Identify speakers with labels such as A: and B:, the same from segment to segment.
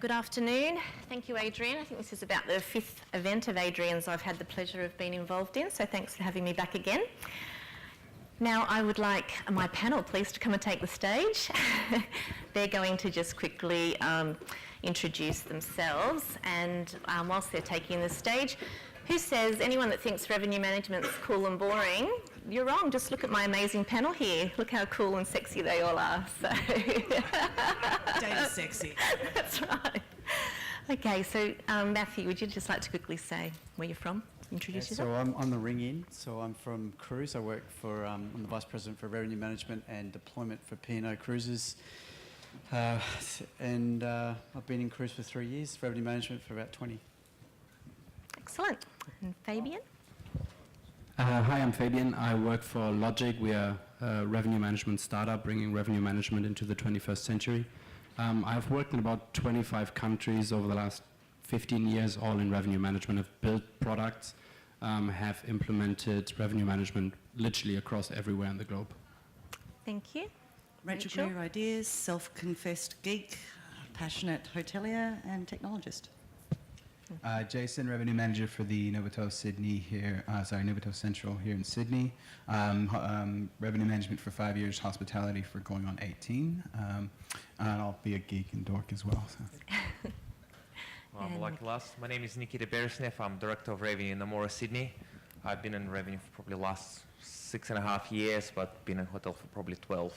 A: Good afternoon. Thank you, Adrian. I think this is about the 5th event of Adrian's I've had the pleasure of being involved in, so thanks for having me back again. Now, I would like my panel, please, to come and take the stage. They're going to just quickly introduce themselves, and whilst they're taking the stage, who says anyone that thinks revenue management's cool and boring? You're wrong. Just look at my amazing panel here. Look how cool and sexy they all are. So
B: Data's sexy.
A: That's right. Okay, so Matthew, would you just like to quickly say where you're from? Introduce yourself.
C: So I'm the ring in. So I'm from Cruise. I work for, I'm the Vice President for Revenue Management and Deployment for P&O Cruises. And I've been in Cruise for 3 years, Revenue Management for about 20.
A: Excellent. And Fabian?
D: Hi, I'm Fabian. I work for Logic. We are a revenue management startup bringing revenue management into the 21st century. I've worked in about 25 countries over the last 15 years, all in revenue management. I've built products, have implemented revenue management literally across everywhere in the globe.
A: Thank you.
B: Rachel Greer Ideas, self-confessed geek, passionate hotelier and technologist.
E: Jason, Revenue Manager for the Novotel Sydney here, Novotel Central here in Sydney. Revenue Management for 5 years, Hospitality for going on 18. And I'll be a geek and dork as well. So.
F: I'm lucky last. My name is Nikita Beresnev. I'm Director of Revenue in Amora, Sydney. I've been in revenue for probably the last 6.5 years, but been in hotel for probably 12.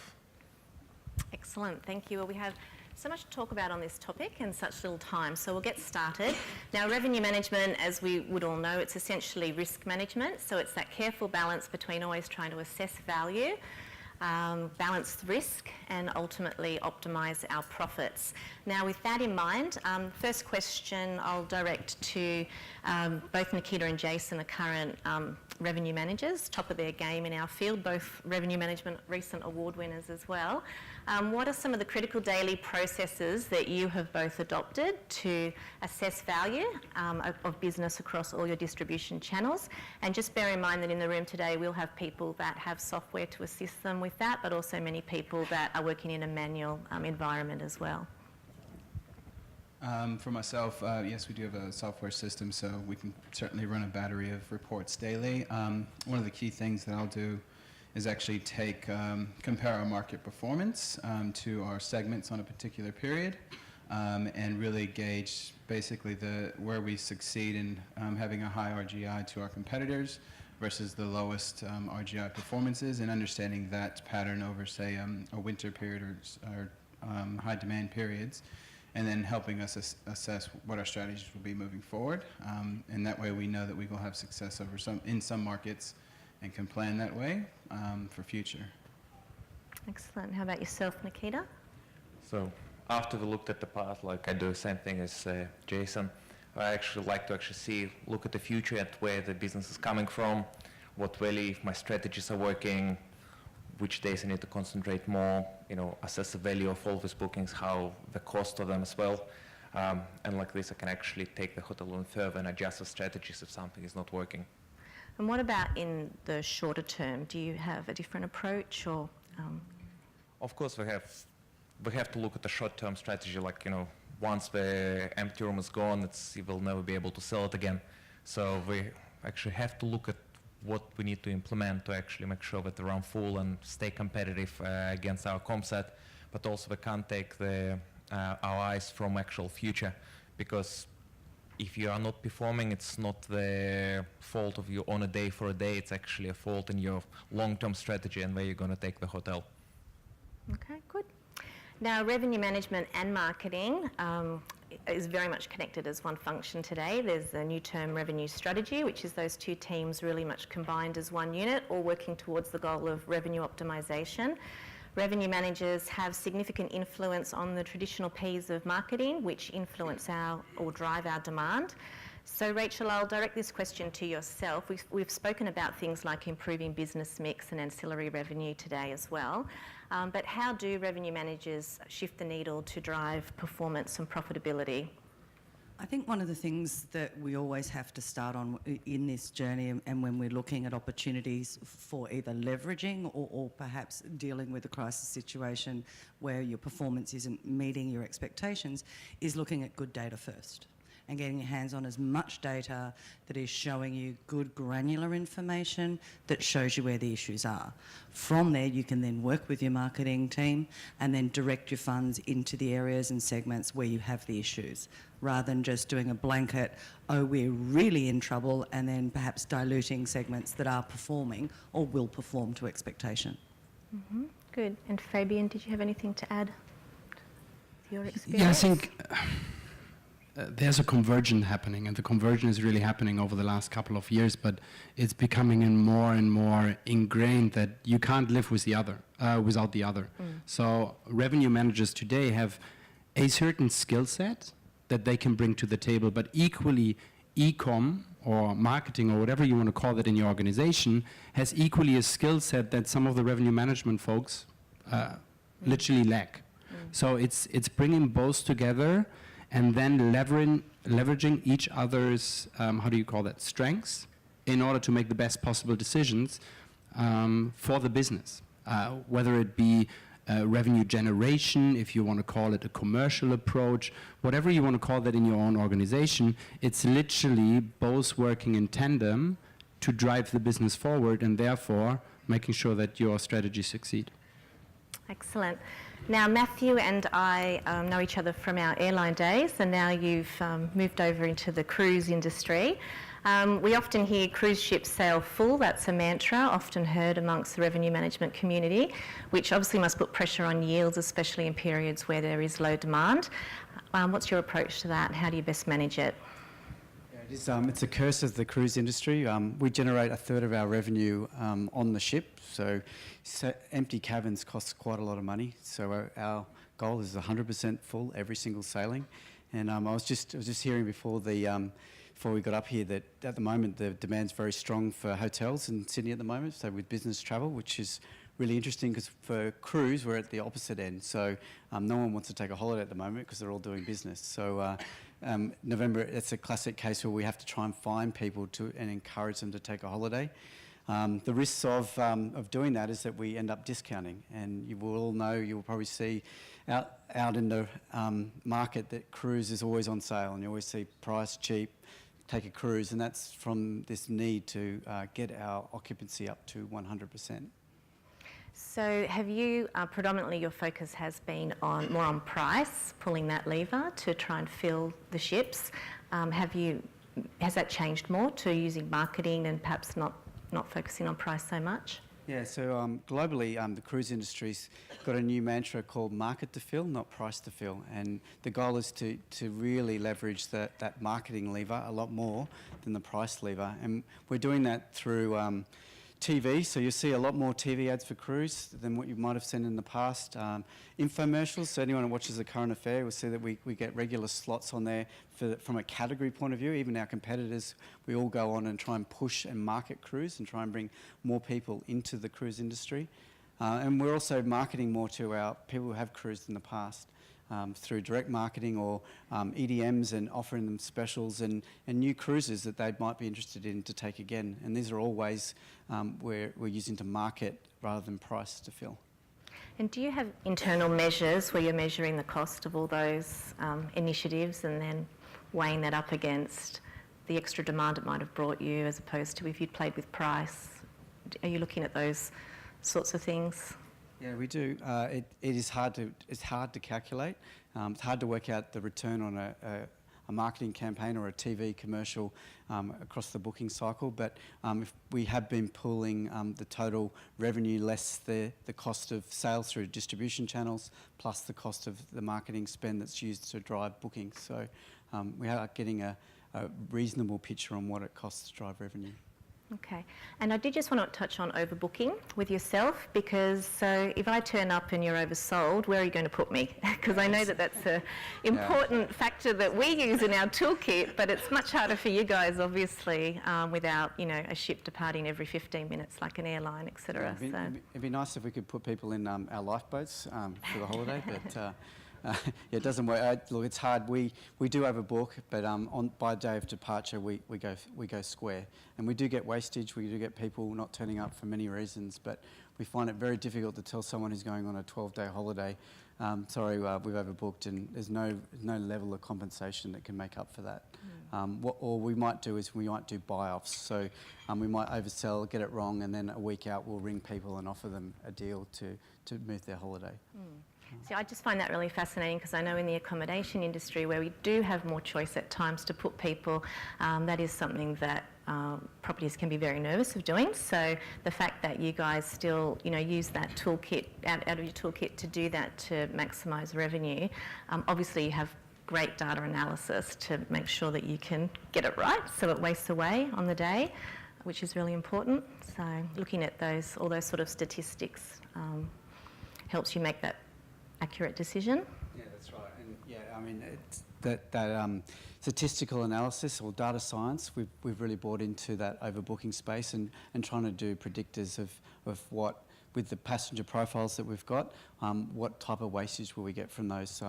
A: Excellent, thank you. Well, we have so much to talk about on this topic and such little time, so we'll get started. Now, revenue management, as we would all know, it's essentially risk management, so it's that careful balance between always trying to assess value, balance risk, and ultimately optimise our profits. Now, with that in mind, first question I'll direct to both Nikita and Jason, the current revenue managers, top of their game in our field, both revenue management recent award winners as well. What are some of the critical daily processes that you have both adopted to assess value of business across all your distribution channels? And just bear in mind that in the room today we'll have people that have software to assist them with that, but also many people that are working in a manual environment as well.
E: For myself, yes, we do have a software system, so we can certainly run a battery of reports daily. One of the key things that I'll do is actually compare our market performance to our segments on a particular period, and really gauge basically where we succeed in having a high RGI to our competitors versus the lowest RGI performances, and understanding that pattern over, say, a winter period or high demand periods, and then helping us assess what our strategies will be moving forward. And that way we know that we will have success in some markets and can plan that way for future.
A: Excellent. How about yourself, Nikita?
F: So after we looked at the past, like I do the same thing as Jason, I actually like to look at the future, at where the business is coming from, what really, if my strategies are working, which days I need to concentrate more, assess the value of all these bookings, how the cost of them as well. And like this, I can actually take the hotel on further and adjust the strategies if something is not working.
A: And what about in the shorter term? Do you have a different approach, or?
F: Of course, we have to look at the short-term strategy. Like, once the empty room is gone, you will never be able to sell it again. So we actually have to look at what we need to implement to actually make sure that they run full and stay competitive against our comp set. But also we can't take our eyes from actual future, because if you are not performing, it's not the fault of you on a day for a day, it's actually a fault in your long-term strategy and where you're going to take the hotel.
A: Okay, good. Now, revenue management and marketing is very much connected as one function today. There's a new term, revenue strategy, which is those two teams really much combined as one unit, all working towards the goal of revenue optimisation. Revenue managers have significant influence on the traditional P's of marketing, which influence or drive our demand. So Rachel, I'll direct this question to yourself. We've spoken about things like improving business mix and ancillary revenue today as well. But how do revenue managers shift the needle to drive performance and profitability?
B: I think one of the things that we always have to start on in this journey, and when we're looking at opportunities for either leveraging or perhaps dealing with a crisis situation where your performance isn't meeting your expectations, is looking at good data first and getting your hands on as much data that is showing you good granular information that shows you where the issues are. From there, you can then work with your marketing team and then direct your funds into the areas and segments where you have the issues, rather than just doing a blanket, oh, we're really in trouble, and then perhaps diluting segments that are performing or will perform to expectation.
A: Mm-hmm. Good. And Fabian, did you have anything to add to your experience?
D: Yeah, I think there's a conversion happening, and the conversion is really happening over the last couple of years, but it's becoming more and more ingrained that you can't live with the other, without the other. So revenue managers today have a certain skill set that they can bring to the table, but equally e-com or marketing or whatever you want to call it in your organization has equally a skill set that some of the revenue management folks literally lack. So it's bringing both together and then leveraging each other's, how do you call that, strengths in order to make the best possible decisions for the business, whether it be revenue generation, if you want to call it a commercial approach, whatever you want to call that in your own organization, it's literally both working in tandem to drive the business forward and therefore making sure that your strategies succeed. Excellent.
A: Now, Matthew and I know each other from our airline days, and now you've moved over into the cruise industry. We often hear cruise ships sail full. That's a mantra often heard amongst the revenue management community, which obviously must put pressure on yields, especially in periods where there is low demand. What's your approach to that? How do you best manage it?
C: Yeah, it's a curse of the cruise industry. We generate a third of our revenue on the ship, so empty cabins cost quite a lot of money. So our goal is 100% full every single sailing. And I was just hearing before we got up here that at the moment the demand's very strong for hotels in Sydney at the moment, so with business travel, which is really interesting because for cruise we're at the opposite end. So no one wants to take a holiday at the moment because they're all doing business. So November, it's a classic case where we have to try and find people and encourage them to take a holiday. The risks of doing that is that we end up discounting, and you will all know, you will probably see out in the market that cruise is always on sale, and you always see price cheap, take a cruise, and that's from this need to get our occupancy up to 100%.
A: So have you, predominantly your focus has been more on price, pulling that lever to try and fill the ships. Has that changed more to using marketing and perhaps not focusing on price so much?
C: Yeah, so globally, the cruise industry's got a new mantra called market to fill, not price to fill. And the goal is to really leverage that marketing lever a lot more than the price lever. And we're doing that through TV, so you'll see a lot more TV ads for cruise than what you might have seen in the past. Infomercials, so anyone who watches The Current Affair will see that we get regular slots on there from a category point of view. Even our competitors, we all go on and try and push and market cruise and try and bring more people into the cruise industry. And we're also marketing more to our people who have cruised in the past. Through direct marketing or EDMs, and offering them specials and new cruises that they might be interested in to take again. And these are all ways we're using to market rather than price to fill.
A: And do you have internal measures where you're measuring the cost of all those initiatives and then weighing that up against the extra demand it might have brought you, as opposed to if you'd played with price? Are you looking at those sorts of things?
C: Yeah, we do. It's hard to calculate. It's hard to work out the return on a marketing campaign or a TV commercial across the booking cycle. But if we have been pulling the total revenue less the cost of sales through distribution channels, plus the cost of the marketing spend that's used to drive bookings. So we are getting a reasonable picture on what it costs to drive revenue.
A: Okay, and I did just want to touch on overbooking with yourself, because so if I turn up and you're oversold, where are you going to put me? Because I know that that's an important factor that we use in our toolkit, but it's much harder for you guys, obviously, without a ship departing every 15 minutes like an airline, etc.
C: Yeah, it'd be nice if we could put people in our lifeboats for the holiday, but it doesn't work. Look, it's hard. We do overbook, but by day of departure, we go square, and we do get wastage. We do get people not turning up for many reasons, but we find it very difficult to tell someone who's going on a 12-day holiday, sorry, we've overbooked, and there's no level of compensation that can make up for that. What all we might do is we might do buy-offs. So we might oversell, get it wrong, and then a week out we'll ring people and offer them a deal to move their holiday.
A: See, I just find that really fascinating because I know in the accommodation industry where we do have more choice at times to put people, that is something that properties can be very nervous of doing. So the fact that you guys still, use that toolkit, out of your toolkit to do that to maximise revenue, obviously you have great data analysis to make sure that you can get it right so it wastes away on the day, which is really important. So looking at all those sort of statistics helps you make that accurate decision.
C: Yeah, that's right. And yeah, I mean, it's that statistical analysis or data science, we've really bought into that overbooking space and trying to do predictors of what, with the passenger profiles that we've got, what type of wastage will we get from those.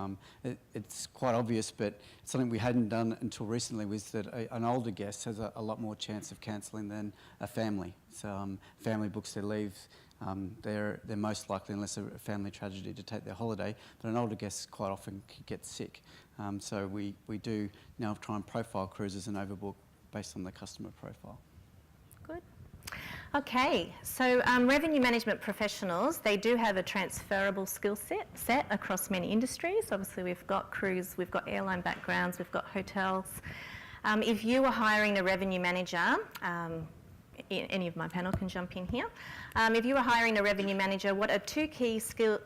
C: It's quite obvious, but something we hadn't done until recently was that an older guest has a lot more chance of cancelling than a family. So family books their leave. They're most likely, unless a family tragedy, to take their holiday, but an older guest quite often get sick. So we do now try and profile cruises and overbook based on the customer profile.
A: Good. Okay, so revenue management professionals, they do have a transferable skill set across many industries. Obviously we've got cruise, we've got airline backgrounds, we've got hotels. If you were hiring a revenue manager, any of my panel can jump in here. If you were hiring a revenue manager, what are two key skill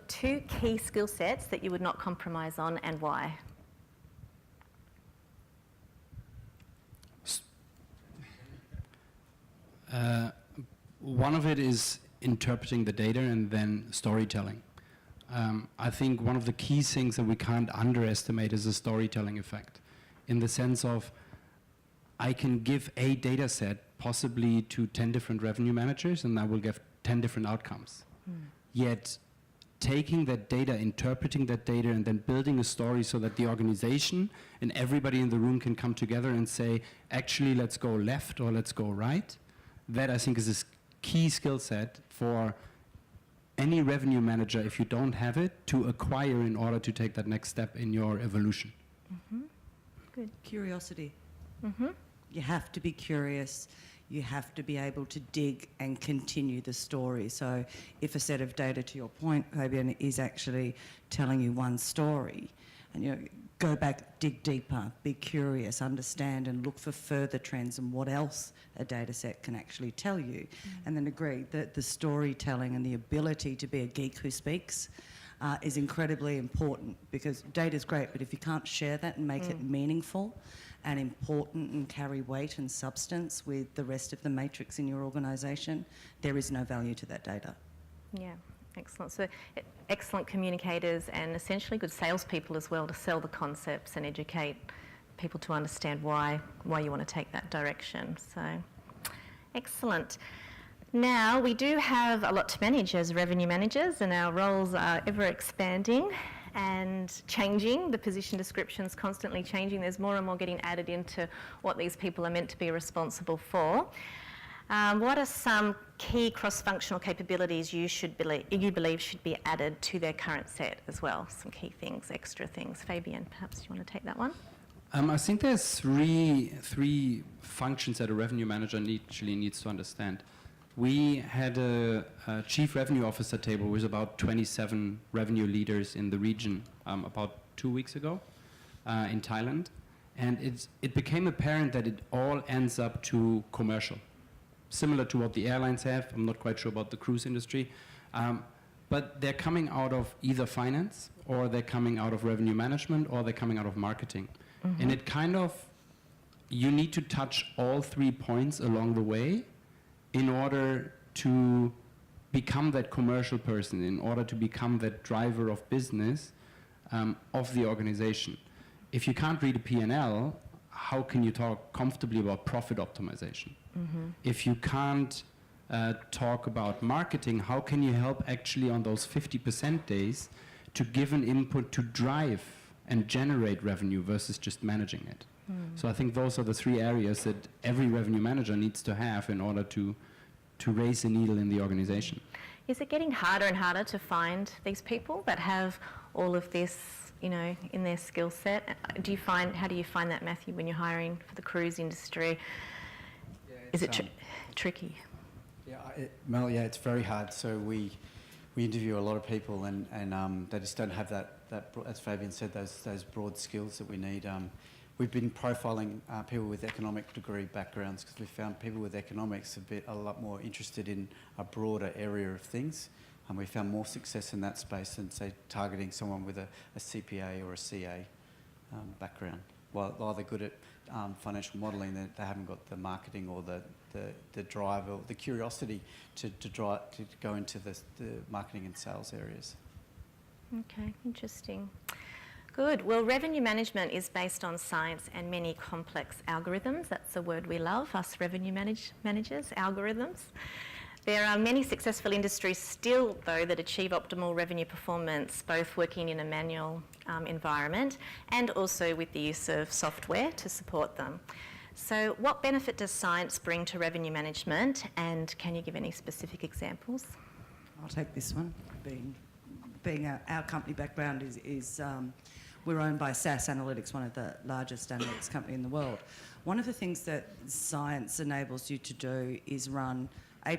A: sets that you would not compromise on, and why?
D: One of it is interpreting the data and then storytelling. I think one of the key things that we can't underestimate is the storytelling effect, in the sense of I can give a data set possibly to 10 different revenue managers and I will get 10 different outcomes. Yet taking that data, interpreting that data, and then building a story so that the organization and everybody in the room can come together and say, actually, let's go left or let's go right. That, I think, is a key skill set for any revenue manager, if you don't have it, to acquire in order to take that next step in your evolution.
A: Good.
B: Curiosity. You have to be curious. You have to be able to dig and continue the story. So if a set of data, to your point, Fabian, is actually telling you one story, and go back, dig deeper, be curious, understand and look for further trends and what else a data set can actually tell you. And then agree that the storytelling and the ability to be a geek who speaks is incredibly important, because data is great, but if you can't share that and make it meaningful and important and carry weight and substance with the rest of the matrix in your organisation, there is no value to that data.
A: Yeah, excellent. So excellent communicators and essentially good salespeople as well to sell the concepts and educate people to understand why you want to take that direction. So excellent. Now, we do have a lot to manage as revenue managers, and our roles are ever expanding and changing. The position description's constantly changing. There's more and more getting added into what these people are meant to be responsible for. What are some key cross-functional capabilities you believe should be added to their current set as well? Some key things, extra things. Fabian, perhaps you want to take that one?
D: I think there's three functions that a revenue manager actually needs to understand. We had a chief revenue officer table with about 27 revenue leaders in the region about 2 weeks ago in Thailand. And it became apparent that it all ends up to commercial, similar to what the airlines have. I'm not quite sure about the cruise industry. But they're coming out of either finance, or they're coming out of revenue management, or they're coming out of marketing. And it kind of, you need to touch all 3 points along the way in order to become that commercial person, in order to become that driver of business of the organization. If you can't read a P&L, how can you talk comfortably about profit optimization? If you can't talk about marketing, how can you help actually on those 50% days to give an input to drive and generate revenue versus just managing it. So I think those are the three areas that every revenue manager needs to have in order to raise the needle in the organization.
A: Is it getting harder and harder to find these people that have all of this, you know, in their skill set? How do you find that, Matthew, when you're hiring for the cruise industry? Is it tricky?
C: Mel, it's very hard. So we interview a lot of people, and they just don't have that as Fabian said, those broad skills that we need. We've been profiling people with economic degree backgrounds because we found people with economics a lot more interested in a broader area of things. And we found more success in that space than, say, targeting someone with a CPA or a CA background. While they're good at financial modelling, they haven't got the marketing or the drive or the curiosity to go into the marketing and sales areas.
A: Okay, interesting. Good. Well, revenue management is based on science and many complex algorithms. That's a word we love, us revenue managers, algorithms. There are many successful industries still, though, that achieve optimal revenue performance, both working in a manual environment and also with the use of software to support them. So what benefit does science bring to revenue management, and can you give any specific examples?
B: I'll take this one. Being our company background is we're owned by SAS Analytics, one of the largest analytics company in the world. One of the things that science enables you to do is run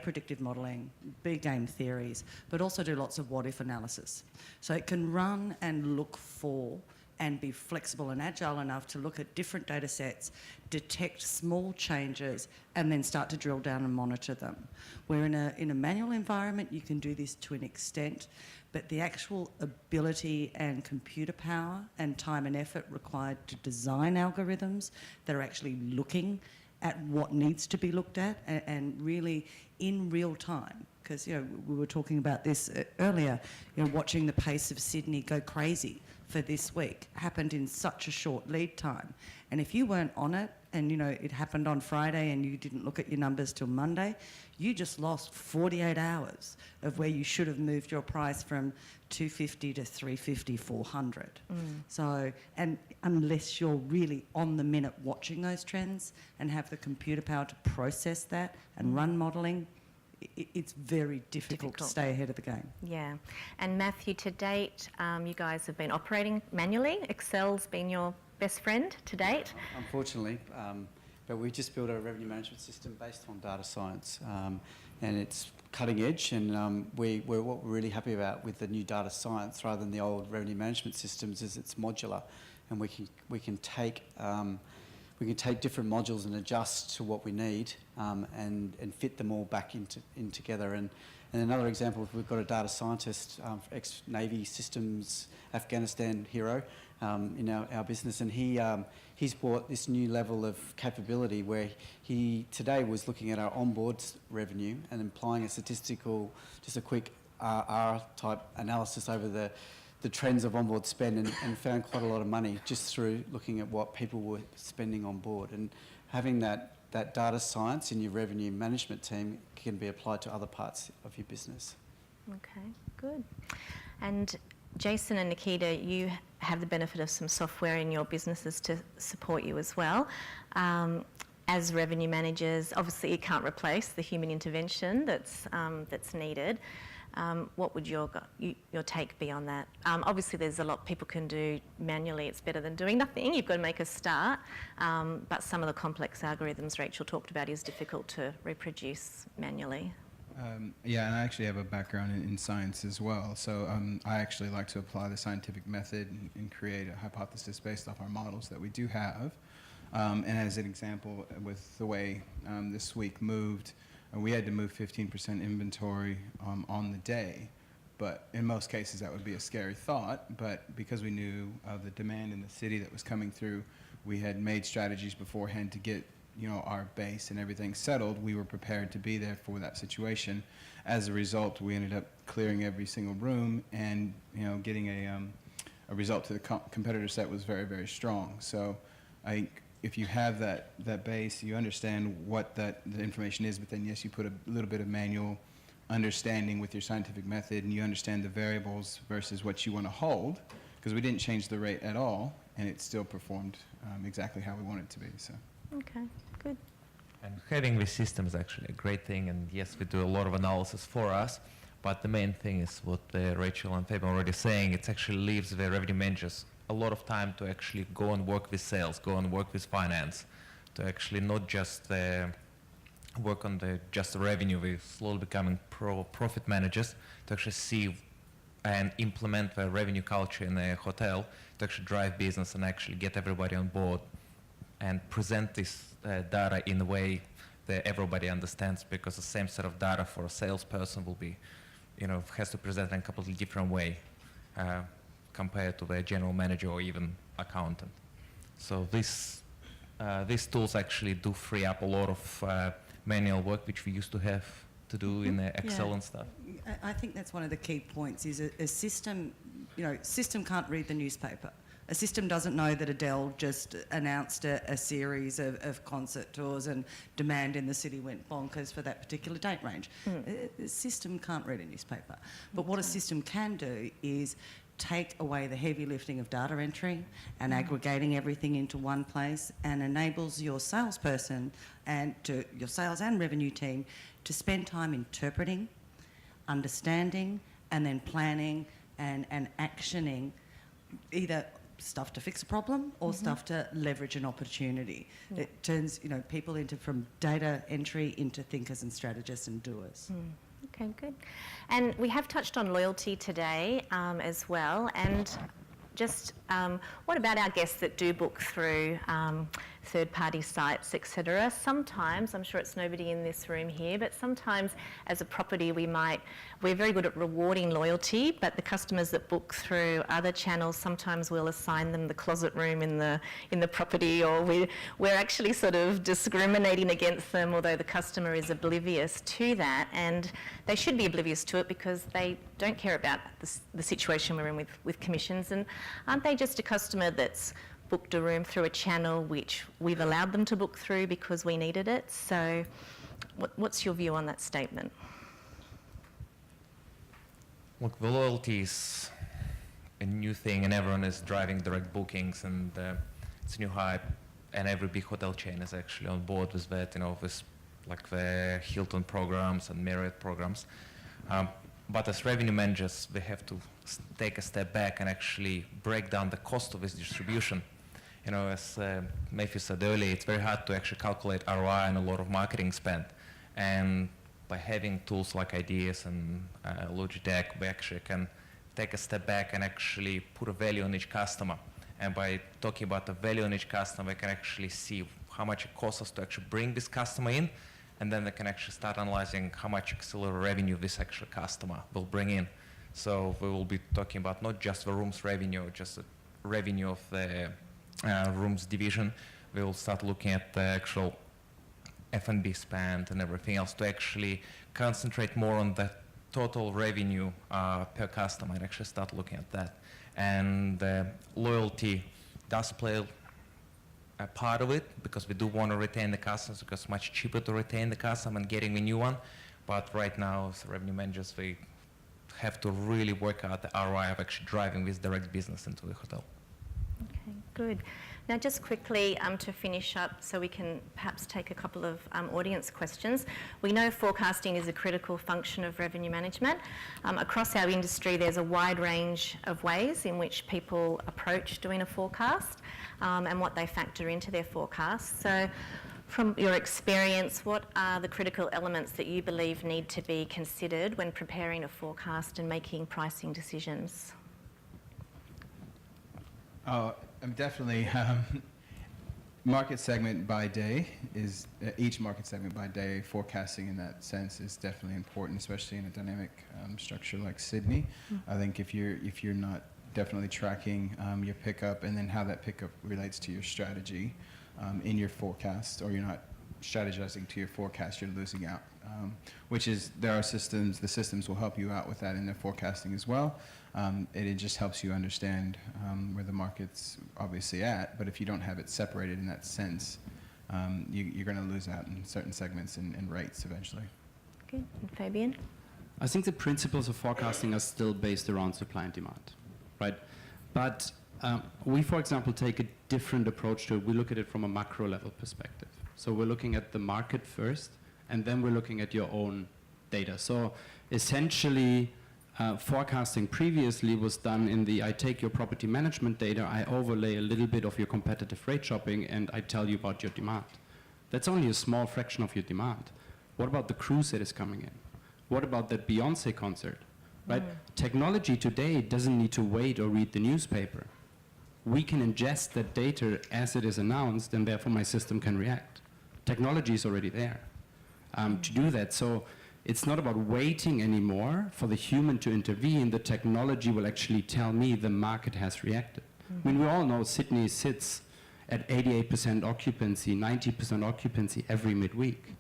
B: predictive modelling, big game theories, but also do lots of what-if analysis. So it can run and look for and be flexible and agile enough to look at different data sets, detect small changes, and then start to drill down and monitor them. Where in a manual environment, you can do this to an extent, but the actual ability and computer power and time and effort required to design algorithms that are actually looking at what needs to be looked at and really in real time. Because, you know, we were talking about this earlier, you know, watching the pace of Sydney go crazy for this week happened in such a short lead time. And if you weren't on it and, you know, it happened on Friday and you didn't look at your numbers till Monday, you just lost 48 hours of where you should have moved your price from 250 to 350, 400. So, and unless you're really on the minute watching those trends and have the computer power to process that and run modelling, it's very difficult to stay ahead of the game.
A: Yeah. And Matthew, to date, you guys have been operating manually. Excel's been your best friend to date.
C: Unfortunately, but we just built a revenue management system based on data science, and it's cutting edge. And what we're really happy about with the new data science, rather than the old revenue management systems, is it's modular, and we can take different modules and adjust to what we need, and fit them all back in together. And another example, we've got a data scientist, ex-Navy systems Afghanistan hero in our business, and he's brought this new level of capability where he today was looking at our onboard revenue and applying just a quick R-type analysis over the trends of onboard spend, and found quite a lot of money just through looking at what people were spending on board. And having that data science in your revenue management team can be applied to other parts of your business.
A: Okay, good. And Jason and Nikita, you have the benefit of some software in your businesses to support you as well. As revenue managers, obviously you can't replace the human intervention that's needed. What would your take be on that? Obviously there's a lot people can do manually. It's better than doing nothing. You've got to make a start. But some of the complex algorithms Rachel talked about is difficult to reproduce manually.
E: Yeah, and I actually have a background in science as well. So I actually like to apply the scientific method and create a hypothesis based off our models that we do have. And as an example, with the way this week moved, we had to move 15% inventory on the day. But in most cases, that would be a scary thought. But because we knew of the demand in the city that was coming through, we had made strategies beforehand to get, you know, our base and everything settled. We were prepared to be there for that situation. As a result, we ended up clearing every single room, and, you know, getting a result to the competitor set was very, very strong. So I think if you have that base, you understand what the information is, but then yes, you put a little bit of manual understanding with your scientific method, and you understand the variables versus what you want to hold, because we didn't change the rate at all, and it still performed exactly how we want it to be. So.
A: Okay, good.
F: And having this system is actually a great thing, and yes, we do a lot of analysis for us, but the main thing is what Rachel and Fabian already saying, it actually leaves the revenue managers a lot of time to actually go and work with sales, go and work with finance, to actually not just work on just the revenue, we're slowly becoming profit managers, to actually see and implement the revenue culture in a hotel, to actually drive business and actually get everybody on board and present this data in a way that everybody understands, because the same set of data for a salesperson will be, has to present in a completely different way compared to the general manager or even accountant. So these tools actually do free up a lot of manual work which we used to have to do in Excel and stuff.
B: I think that's one of the key points is a system, system can't read the newspaper. A system doesn't know that Adele just announced a series of concert tours and demand in the city went bonkers for that particular date range. A system can't read a newspaper. But what a system can do is take away the heavy lifting of data entry and aggregating everything into one place, and enables your salesperson and to your sales and revenue team to spend time interpreting, understanding, and then planning and actioning either stuff to fix a problem or stuff to leverage an opportunity.
A: Yeah.
B: It turns people from data entry into thinkers and strategists and doers.
A: Okay, good. And we have touched on loyalty today as well, and just what about our guests that do book through third-party sites, etc.? Sometimes, I'm sure it's nobody in this room here, but sometimes as a property we're very good at rewarding loyalty, but the customers that book through other channels, sometimes we'll assign them the closet room in the property, or we're actually sort of discriminating against them, although the customer is oblivious to that, and they should be oblivious to it because they don't care about the situation we're in with commissions. And aren't they just a customer that's booked a room through a channel which we've allowed them to book through because we needed it? So what's your view on that statement?
F: Look, the loyalty is a new thing, and everyone is driving direct bookings, and it's a new hype, and every big hotel chain is actually on board with that, with like the Hilton programs and Marriott programs. But as revenue managers, we have to take a step back and actually break down the cost of this distribution. As Matthew said earlier, it's very hard to actually calculate ROI and a lot of marketing spend. And by having tools like Ideas and Logitech, we actually can take a step back and actually put a value on each customer. And by talking about the value on each customer, we can actually see how much it costs us to actually bring this customer in, and then they can actually start analyzing how much auxiliary revenue this actual customer will bring in. So we will be talking about not just the rooms revenue, just the revenue of the rooms division. We will start looking at the actual F&B spend and everything else to actually concentrate more on the total revenue per customer and actually start looking at that. And loyalty does play a part of it, because we do want to retain the customers, because it's much cheaper to retain the customer and getting a new one. But right now, as revenue managers, we have to really work out the ROI of actually driving this direct business into the hotel.
A: Okay, good. Now just quickly to finish up, so we can perhaps take a couple of audience questions. We know forecasting is a critical function of revenue management. Across our industry, there's a wide range of ways in which people approach doing a forecast and what they factor into their forecast. So from your experience, what are the critical elements that you believe need to be considered when preparing a forecast and making pricing decisions?
E: I'm definitely market segment by day is each market segment by day forecasting in that sense is definitely important, especially in a dynamic structure like Sydney. I think if you're not definitely tracking your pickup and then how that pickup relates to your strategy in your forecast, or you're not strategizing to your forecast, you're losing out. Which is, there are systems, the systems will help you out with that in their forecasting as well. It just helps you understand where the market's obviously at, but if you don't have it separated in that sense, you're going to lose out in certain segments and rates eventually.
A: Good. And Fabian?
D: I think the principles of forecasting are still based around supply and demand, right? But we, for example, take a different approach to it. We look at it from a macro level perspective. So we're looking at the market first, and then we're looking at your own data. So essentially, forecasting previously was done in the, I take your property management data, I overlay a little bit of your competitive rate shopping, and I tell you about your demand. That's only a small fraction of your demand. What about the cruise that is coming in? What about that Beyonce concert, right? Technology today doesn't need to wait or read the newspaper. We can ingest that data as it is announced, and therefore my system can react. Technology is already there to do that. So it's not about waiting anymore for the human to intervene. The technology will actually tell me the market has reacted. I mean, we all know Sydney sits at 88% occupancy, 90% occupancy every midweek,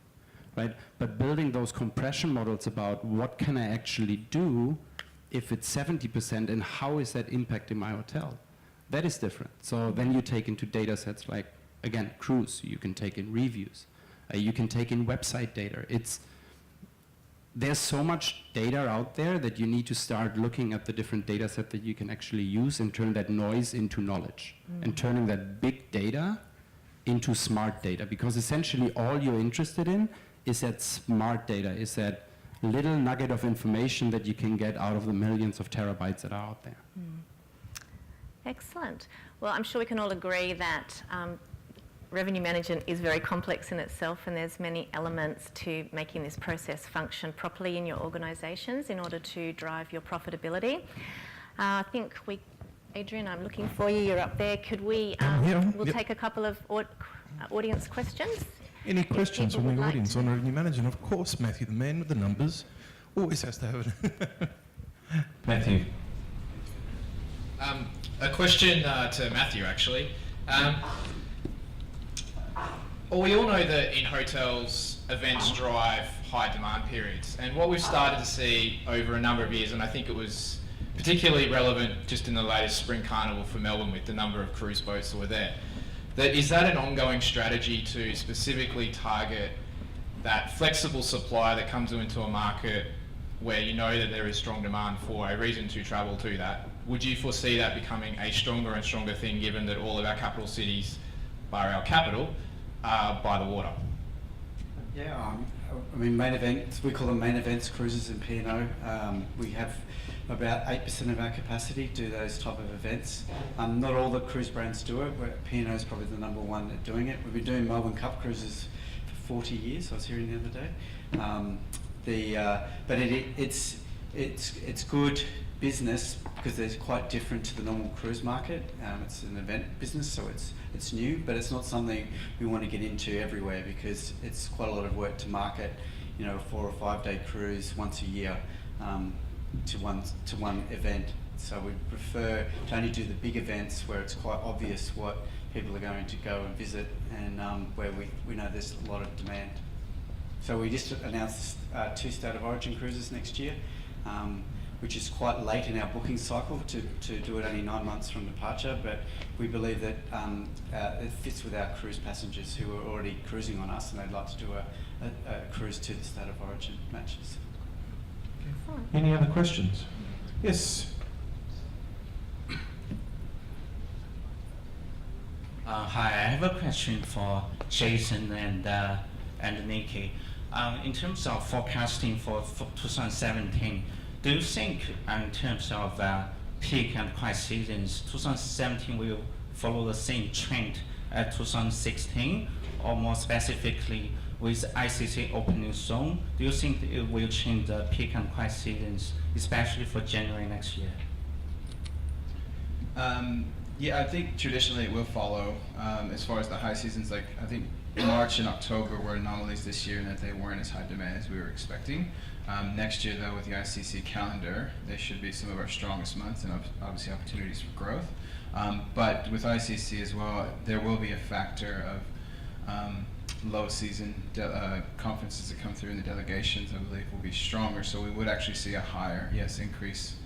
D: right? But building those compression models about what can I actually do if it's 70% and how is that impacting my hotel, that is different. So then you take into data sets like, again, cruise, you can take in reviews, you can take in website data. There's so much data out there that you need to start looking at the different data set that you can actually use and turn that noise into knowledge and turning that big data into smart data, because essentially all you're interested in is that smart data, is that little nugget of information that you can get out of the millions of terabytes that are out there.
A: Excellent. Well, I'm sure we can all agree that revenue management is very complex in itself, and there's many elements to making this process function properly in your organisations in order to drive your profitability. I think Adrian, I'm looking for you. You're up there. Could we? We'll take a couple of audience questions.
G: Any questions
A: people
G: from
A: would
G: the
A: like
G: audience
A: to.
G: on revenue management? Of course, Matthew, the man with the numbers, always has to have it.
H: Matthew. A question to Matthew, actually. Well, we all know that in hotels, events drive high demand periods. And what we've started to see over a number of years, and I think it was particularly relevant just in the latest Spring Carnival for Melbourne with the number of cruise boats that were there, is that an ongoing strategy to specifically target that flexible supply that comes into a market where you know that there is strong demand for a reason to travel to that? Would you foresee that becoming a stronger and stronger thing, given that all of our capital cities, bar our capital, are by the water?
C: Yeah, I mean, main events, we call them main events cruises in P&O. We have about 8% of our capacity do those type of events. Not all the cruise brands do it. P&O is probably the number one at doing it. We've been doing Melbourne Cup cruises for 40 years. I was hearing the other day. But it's good business because they're quite different to the normal cruise market. It's an event business, so it's new, but it's not something we want to get into everywhere because it's quite a lot of work to market, you know, a 4 or 5 day cruise once a year to one event. So we prefer to only do the big events where it's quite obvious what people are going to go and visit, and where we know there's a lot of demand. So we just announced 2 State of Origin cruises next year, which is quite late in our booking cycle to do it only 9 months from departure, but we believe that it fits with our cruise passengers who are already cruising on us and they'd like to do a cruise to the State of Origin matches.
G: Any other questions? Yes.
I: Hi, I have a question for Jason and Nikki. In terms of forecasting for 2017, do you think in terms of peak and quiet seasons, 2017 will follow the same trend as 2016, or more specifically with ICC opening soon, do you think it will change the peak and quiet seasons, especially for January next year?
E: Yeah, I think traditionally it will follow as far as the high seasons. Like I think March and October were anomalies this year, and that they weren't as high demand as we were expecting. Next year, though, with the ICC calendar, they should be some of our strongest months, and obviously opportunities for growth. But with ICC as well, there will be a factor of low season conferences that come through, and the delegations, I believe, will be stronger. So we would actually see a higher, increase.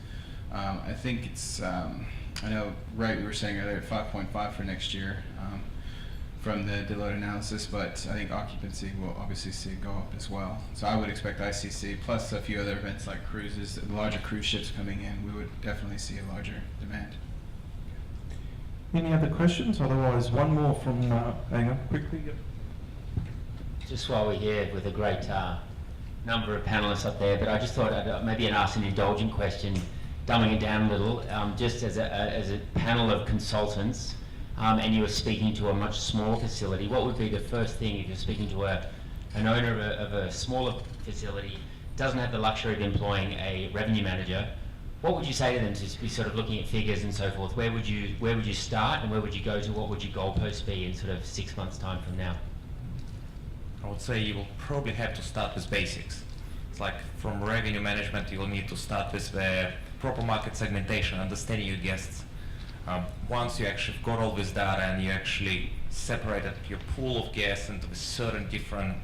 E: I think it's, I know, right, we were saying earlier, 5.5 for next year. from the Deloitte analysis, but I think occupancy will obviously see it go up as well. So I would expect ICC plus a few other events like cruises, the larger cruise ships coming in, we would definitely see a larger demand.
G: Any other questions? Otherwise, one more from, hang on, quickly. Yep.
J: Just while we're here with a great number of panellists up there, but I just thought I'd maybe ask an indulgent question, dumbing it down a little, just as a panel of consultants, and you were speaking to a much smaller facility, what would be the first thing if you're speaking to an owner of a smaller facility, doesn't have the luxury of employing a revenue manager? What would you say to them to be sort of looking at figures and so forth? Where would you start and where would you go to? What would your goalpost be in sort of 6 months' time from now?
F: I would say you will probably have to start with basics. It's like from revenue management, you will need to start with the proper market segmentation, understanding your guests. Once you actually got all this data and you actually separated your pool of guests into certain different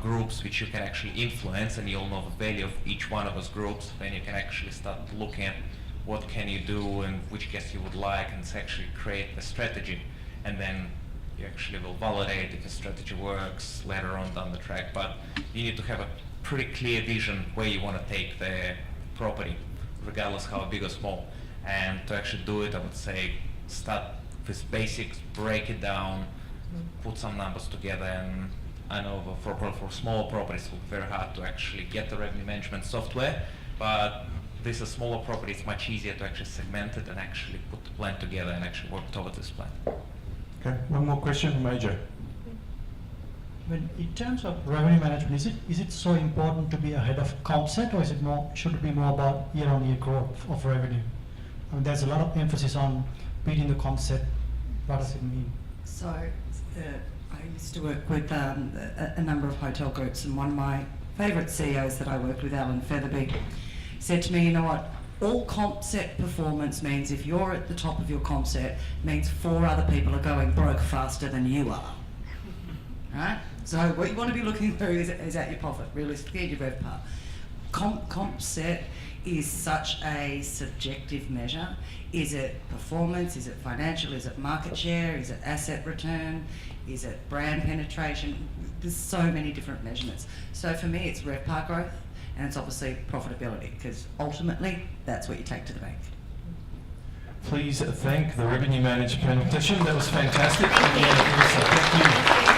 F: groups which you can actually influence, and you'll know the value of each one of those groups, then you can actually start looking at what can you do and which guests you would like, and actually create a strategy. And then you actually will validate if the strategy works later on down the track. But you need to have a pretty clear vision where you want to take the property, regardless how big or small. And to actually do it, I would say start with basics, break it down, put some numbers together. And I know for small properties it's very hard to actually get the revenue management software, but this is smaller property, it's much easier to actually segment it and actually put the plan together and actually work towards this plan.
G: Okay, one more question from Major.
K: When in terms of revenue management, is it so important to be ahead of comp set, or should it be more about year-on-year growth of revenue? I mean, there's a lot of emphasis on beating the comp set. What does it mean?
B: So, I used to work with a number of hotel groups, and one of my favourite CEOs that I worked with, Alan Featherby, said to me, you know what, all comp set performance means if you're at the top of your comp set, means 4 other people are going broke faster than you are. Right? So what you want to be looking through is at your profit, realistically, your RevPAR. Comp set is such a subjective measure. Is it performance? Is it financial? Is it market share? Is it asset return? Is it brand penetration? There's so many different measurements. So for me, it's RevPAR growth, and it's obviously profitability, because ultimately, that's what you take to the bank.
G: Please thank the revenue management panel. That was fantastic. Thank you.